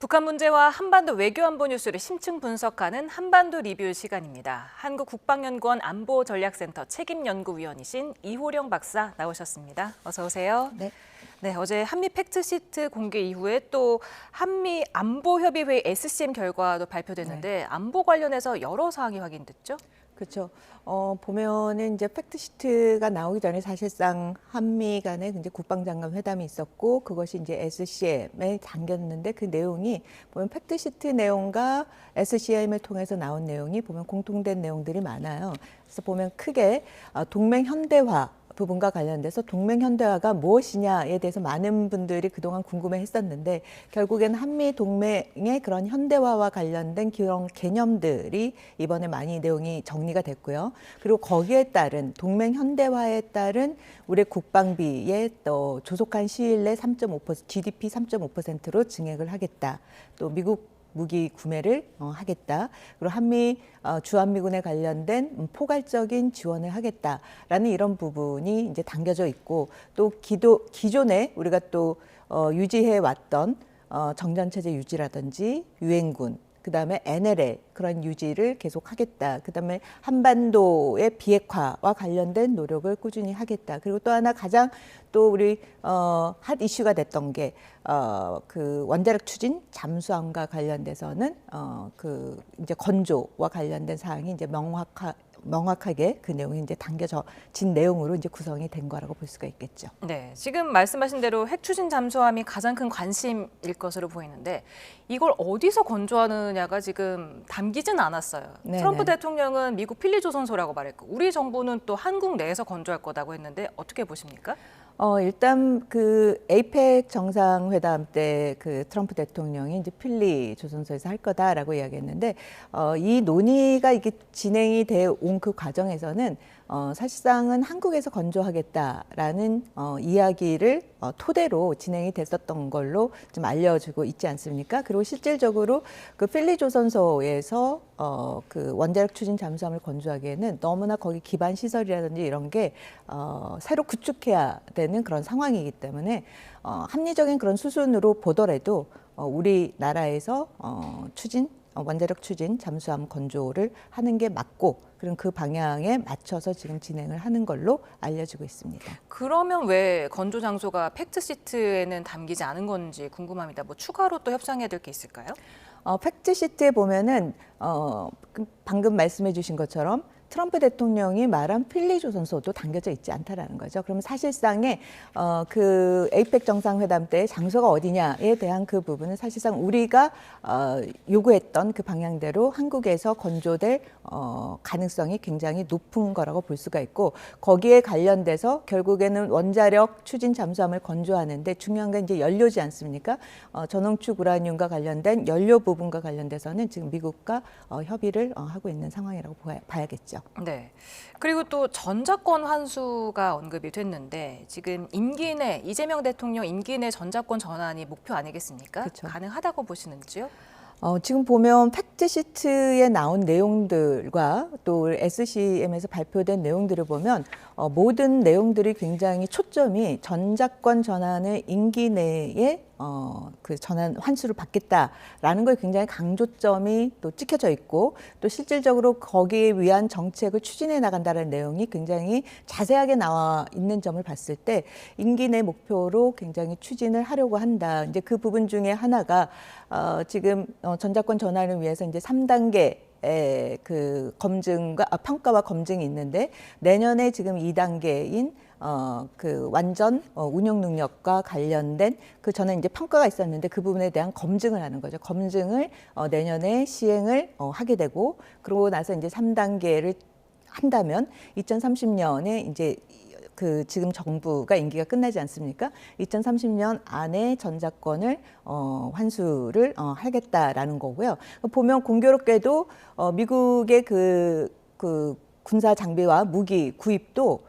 북한 문제와 한반도 외교안보 뉴스를 심층 분석하는 한반도 리뷰 시간입니다. 한국국방연구원 안보전략센터 책임연구위원이신 이호령 박사 나오셨습니다. 어서 오세요. 네. 네, 어제 한미 팩트시트 공개 이후에 또 한미 안보협의회 SCM 결과도 발표됐는데 안보 관련해서 여러 사항이 확인됐죠? 그렇죠. 보면은 이제 팩트시트가 나오기 전에 사실상 한미 간에 이제 국방장관 회담이 있었고 그것이 이제 SCM에 담겼는데 그 내용이 보면 팩트시트 내용과 SCM을 통해서 나온 내용이 보면 공통된 내용들이 많아요. 그래서 보면 크게 동맹 현대화 부분과 관련돼서 동맹 현대화가 무엇이냐에 대해서 많은 분들이 그동안 궁금해했었는데 결국엔 한미 동맹의 그런 현대화와 관련된 그런 개념들이 이번에 많이 내용이 정리가 됐고요. 그리고 거기에 따른 동맹 현대화에 따른 우리 국방비의 또 조속한 시일 내 3.5% GDP 3.5%로 증액을 하겠다. 또 미국 무기 구매를 하겠다. 그리고 한미 주한미군에 관련된 포괄적인 지원을 하겠다라는 이런 부분이 이제 담겨져 있고 또 기존에 우리가 또 유지해 왔던 정전체제 유지라든지 유엔군 그다음에 NLL 그런 유지를 계속하겠다. 그다음에 한반도의 비핵화와 관련된 노력을 꾸준히 하겠다. 그리고 또 하나 가장 또 우리 핫 이슈가 됐던 게 그 원자력 추진 잠수함과 관련돼서는 그 이제 건조와 관련된 사항이 이제 명확하게 그 내용이 이제 담겨진 내용으로 이제 구성이 된 거라고 볼 수가 있겠죠. 네, 지금 말씀하신 대로 핵 추진 잠수함이 가장 큰 관심일 것으로 보이는데 이걸 어디서 건조하느냐가 지금 담기진 않았어요. 네네. 트럼프 대통령은 미국 필리조선소라고 말했고 우리 정부는 또 한국 내에서 건조할 거다고 했는데 어떻게 보십니까? 일단 그 에이펙 정상회담 때 그 트럼프 대통령이 이제 필리 조선소에서 할 거다라고 이야기했는데 이 논의가 이게 진행이 돼 온 그 과정에서는 사실상은 한국에서 건조하겠다라는 이야기를 토대로 진행이 됐었던 걸로 좀 알려지고 있지 않습니까? 그리고 실질적으로 그 필리 조선소에서 그 원자력 추진 잠수함을 건조하기에는 너무나 거기 기반 시설이라든지 이런 게 새로 구축해야 되는 그런 상황이기 때문에 합리적인 그런 수순으로 보더라도 우리나라에서 원자력 추진 잠수함 건조를 하는 게 맞고 그럼 그 방향에 맞춰서 지금 진행을 하는 걸로 알려지고 있습니다. 그러면 왜 건조 장소가 팩트시트에는 담기지 않은 건지 궁금합니다. 뭐 추가로 또 협상해야 될 게 있을까요? 팩트시트에 보면은 방금 말씀해 주신 것처럼 트럼프 대통령이 말한 필리 조선소도 담겨져 있지 않다라는 거죠. 그러면 사실상의 그 에이펙 정상회담 때 장소가 어디냐에 대한 그 부분은 사실상 우리가 요구했던 그 방향대로 한국에서 건조될 가능성이 굉장히 높은 거라고 볼 수가 있고 거기에 관련돼서 결국에는 원자력 추진 잠수함을 건조하는데 중요한 건 이제 연료지 않습니까? 전원축 우라늄과 관련된 연료 부분과 관련돼서는 지금 미국과 협의를 하고 있는 상황이라고 봐야겠죠. 네. 그리고 또 전자권 환수가 언급이 됐는데 지금 임기 내 이재명 대통령 임기 내 전자권 전환이 목표 아니겠습니까? 그렇죠. 가능하다고 보시는지요? 지금 보면 팩트시트에 나온 내용들과 또 SCM에서 발표된 내용들을 보면 모든 내용들이 굉장히 초점이 전자권 전환을 임기 내에 그 전환 환수를 받겠다라는 걸 굉장히 강조점이 또 찍혀져 있고 또 실질적으로 거기에 위한 정책을 추진해 나간다는 내용이 굉장히 자세하게 나와 있는 점을 봤을 때 임기 내 목표로 굉장히 추진을 하려고 한다. 이제 그 부분 중에 하나가 지금 전자권 전환을 위해서 이제 3단계 그 검증과 평가와 검증이 있는데 내년에 지금 2단계인 그 완전 운용 능력과 관련된 그 전에 이제 평가가 있었는데 그 부분에 대한 검증을 하는 거죠. 검증을 내년에 시행을 하게 되고 그러고 나서 이제 3단계를 한다면 2030년에 이제 그 지금 정부가 임기가 끝나지 않습니까? 2030년 안에 전자권을 환수를 하겠다라는 거고요. 보면 공교롭게도 미국의 그 군사 장비와 무기 구입도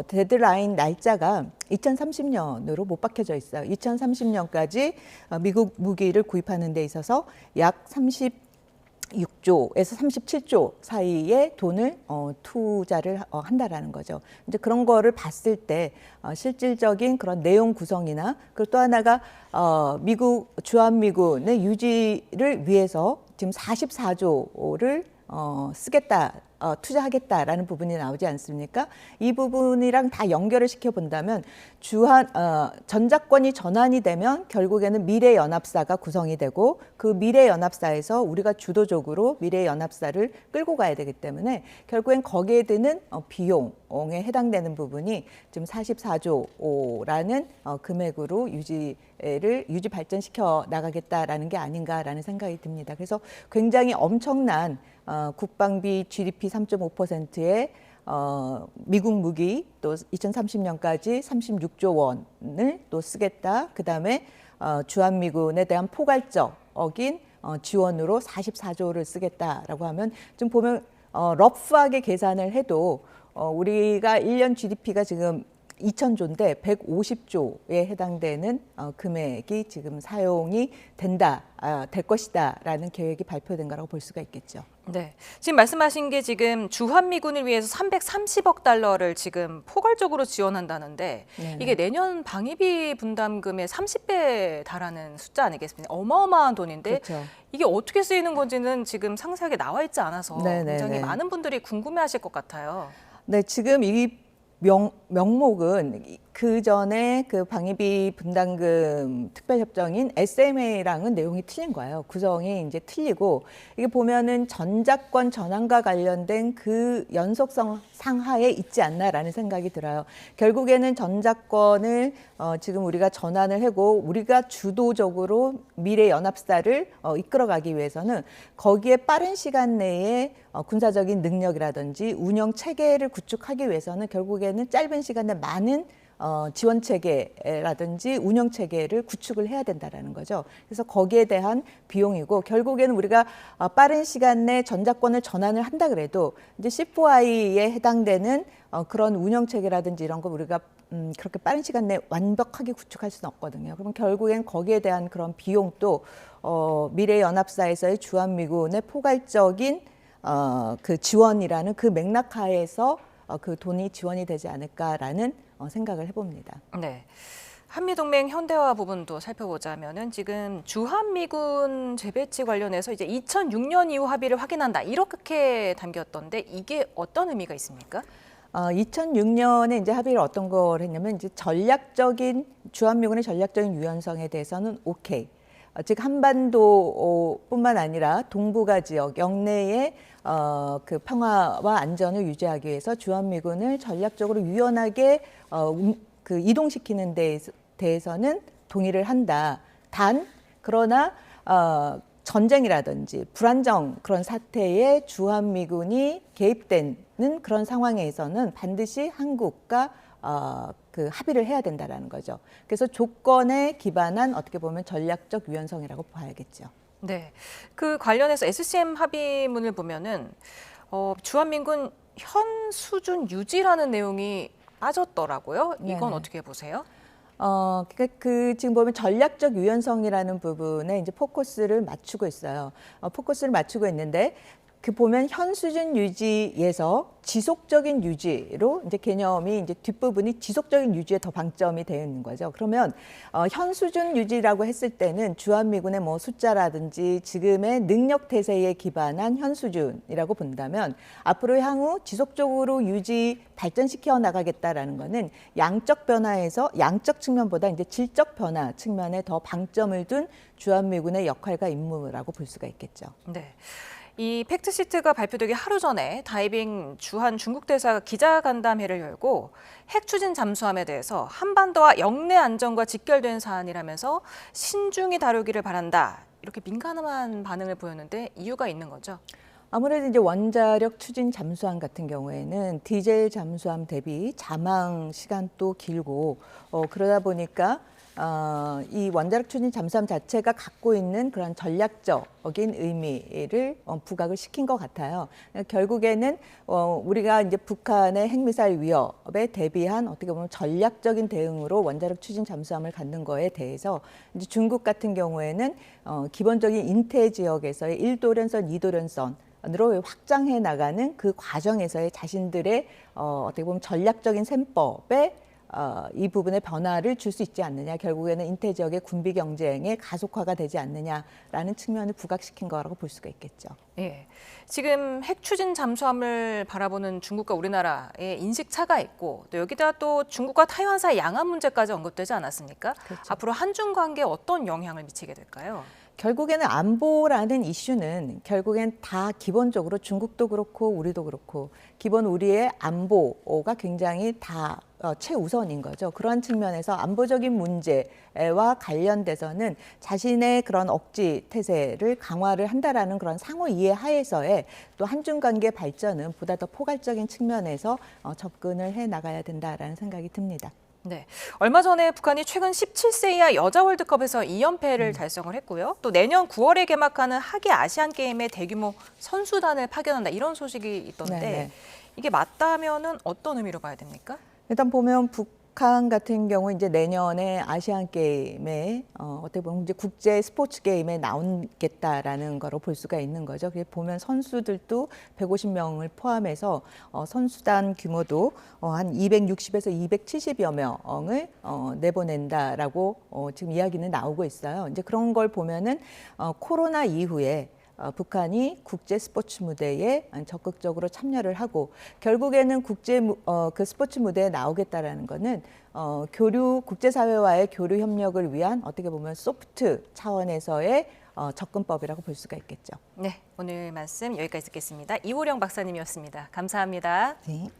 데드라인 날짜가 2030년으로 못 박혀져 있어요. 2030년까지 미국 무기를 구입하는 데 있어서 약 36조에서 37조 사이의 돈을 투자를 한다라는 거죠. 이제 그런 거를 봤을 때 실질적인 그런 내용 구성이나 그리고 또 하나가 미국 주한미군의 유지를 위해서 지금 44조를 쓰겠다. 투자하겠다라는 부분이 나오지 않습니까? 이 부분이랑 다 연결을 시켜 본다면 전작권이 전환이 되면 결국에는 미래연합사가 구성이 되고 그 미래연합사에서 우리가 주도적으로 미래연합사를 끌고 가야 되기 때문에 결국엔 거기에 드는 비용에 해당되는 부분이 지금 44조라는 금액으로 유지 발전시켜 나가겠다라는 게 아닌가라는 생각이 듭니다. 그래서 굉장히 엄청난 국방비 GDP 3.5%의 미국 무기 또 2030년까지 36조 원을 또 쓰겠다. 그다음에 주한미군에 대한 포괄적인 지원으로 44조를 쓰겠다라고 하면 좀 보면 러프하게 계산을 해도 우리가 1년 GDP가 지금 2,000조인데 150조에 해당되는 금액이 지금 사용이 될 것이다라는 계획이 발표된 거라고 볼 수가 있겠죠. 네, 지금 말씀하신 게 지금 주한미군을 위해서 330억 달러를 지금 포괄적으로 지원한다는데 네네. 이게 내년 방위비 분담금의 30배에 달하는 숫자 아니겠습니까? 어마어마한 돈인데 그렇죠. 이게 어떻게 쓰이는 건지는 지금 상세하게 나와 있지 않아서 네네네. 굉장히 많은 분들이 궁금해하실 것 같아요. 네, 지금 이 명목은 그 전에 그 방위비 분담금 특별협정인 SMA랑은 내용이 틀린 거예요. 구성이 이제 틀리고 이게 보면은 전작권 전환과 관련된 그 연속성 상하에 있지 않나라는 생각이 들어요. 결국에는 전작권을 지금 우리가 전환을 하고 우리가 주도적으로 미래 연합사를 이끌어가기 위해서는 거기에 빠른 시간 내에 군사적인 능력이라든지 운영 체계를 구축하기 위해서는 결국에는 짧은 시간에 많은 지원 체계라든지 운영 체계를 구축을 해야 된다라는 거죠. 그래서 거기에 대한 비용이고 결국에는 우리가 빠른 시간 내 전작권을 전환을 한다 그래도 이제 C4I에 해당되는 그런 운영 체계라든지 이런 거 우리가 그렇게 빠른 시간 내에 완벽하게 구축할 수는 없거든요. 그럼 결국엔 거기에 대한 그런 비용도 미래연합사에서의 주한미군의 포괄적인 그 지원이라는 그 맥락하에서 그 돈이 지원이 되지 않을까라는 생각을 해봅니다. 네. 한미동맹 현대화 부분도 살펴보자면은 지금 주한미군 재배치 관련해서 이제 2006년 이후 합의를 확인한다 이렇게 담겼던데 이게 어떤 의미가 있습니까? 2006년에 이제 합의를 어떤 걸 했냐면 이제 주한미군의 전략적인 유연성에 대해서는 오케이. 즉 한반도뿐만 아니라 동북아 지역 영내의 그 평화와 안전을 유지하기 위해서 주한미군을 전략적으로 유연하게 그 이동시키는 데 대해서는 동의를 한다. 그러나 전쟁이라든지 불안정 그런 사태에 주한미군이 개입되는 그런 상황에서는 반드시 한국과 그 합의를 해야 된다라는 거죠. 그래서 조건에 기반한 어떻게 보면 전략적 유연성이라고 봐야겠죠. 네, 그 관련해서 SCM 합의문을 보면은 주한미군 현 수준 유지라는 내용이 빠졌더라고요. 이건 네네. 어떻게 보세요? 그 지금 보면 전략적 유연성이라는 부분에 이제 포커스를 맞추고 있어요. 포커스를 맞추고 있는데 그 보면 현 수준 유지에서 지속적인 유지로 이제 개념이 이제 뒷부분이 지속적인 유지에 더 방점이 되어 있는 거죠. 그러면 현 수준 유지라고 했을 때는 주한미군의 뭐 숫자라든지 지금의 능력 태세에 기반한 현 수준이라고 본다면 앞으로 향후 지속적으로 유지 발전시켜 나가겠다라는 거는 양적 변화에서 양적 측면보다 이제 질적 변화 측면에 더 방점을 둔 주한미군의 역할과 임무라고 볼 수가 있겠죠. 네. 이 팩트시트가 발표되기 하루 전에 다이빙 주한 중국 대사가 기자간담회를 열고 핵 추진 잠수함에 대해서 한반도와 영내 안전과 직결된 사안이라면서 신중히 다루기를 바란다. 이렇게 민감한 반응을 보였는데 이유가 있는 거죠? 아무래도 이제 원자력 추진 잠수함 같은 경우에는 디젤 잠수함 대비 잠항 시간도 길고 그러다 보니까 이 원자력 추진 잠수함 자체가 갖고 있는 그런 전략적인 의미를 부각을 시킨 것 같아요. 결국에는 우리가 이제 북한의 핵미사일 위협에 대비한 어떻게 보면 전략적인 대응으로 원자력 추진 잠수함을 갖는 거에 대해서 이제 중국 같은 경우에는 기본적인 인태 지역에서의 1도련선, 2도련선으로 확장해 나가는 그 과정에서의 자신들의 어떻게 보면 전략적인 셈법에 이 부분에 변화를 줄 수 있지 않느냐, 결국에는 인태 지역의 군비 경쟁의 가속화가 되지 않느냐라는 측면을 부각시킨 거라고 볼 수가 있겠죠. 예, 지금 핵 추진 잠수함을 바라보는 중국과 우리나라의 인식 차가 있고 또 여기다 또 중국과 타이완 사이 양안 문제까지 언급되지 않았습니까? 그렇죠. 앞으로 한중 관계에 어떤 영향을 미치게 될까요? 결국에는 안보라는 이슈는 결국엔 다 기본적으로 중국도 그렇고 우리도 그렇고 기본 우리의 안보가 굉장히 다 최우선인 거죠. 그러한 측면에서 안보적인 문제와 관련돼서는 자신의 그런 억지 태세를 강화를 한다라는 그런 상호 이해 하에서의 또 한중 관계 발전은 보다 더 포괄적인 측면에서 접근을 해 나가야 된다라는 생각이 듭니다. 네, 얼마 전에 북한이 최근 17세 이하 여자 월드컵에서 2연패를 달성을 했고요. 또 내년 9월에 개막하는 하계 아시안 게임에 대규모 선수단을 파견한다 이런 소식이 있던데 네네. 이게 맞다면은 어떤 의미로 봐야 됩니까? 일단 보면 북한 같은 경우 이제 내년에 아시안 게임에 어떻게 보면 이제 국제 스포츠 게임에 나오겠다라는 거로 볼 수가 있는 거죠. 그게 보면 선수들도 150명을 포함해서 선수단 규모도 한 260에서 270여 명을 내보낸다라고 지금 이야기는 나오고 있어요. 이제 그런 걸 보면은 코로나 이후에 북한이 국제 스포츠 무대에 적극적으로 참여를 하고 결국에는 그 스포츠 무대에 나오겠다라는 거는 교류 국제사회와의 교류 협력을 위한 어떻게 보면 소프트 차원에서의 접근법이라고 볼 수가 있겠죠. 네, 오늘 말씀 여기까지 듣겠습니다. 이호령 박사님이었습니다. 감사합니다. 네.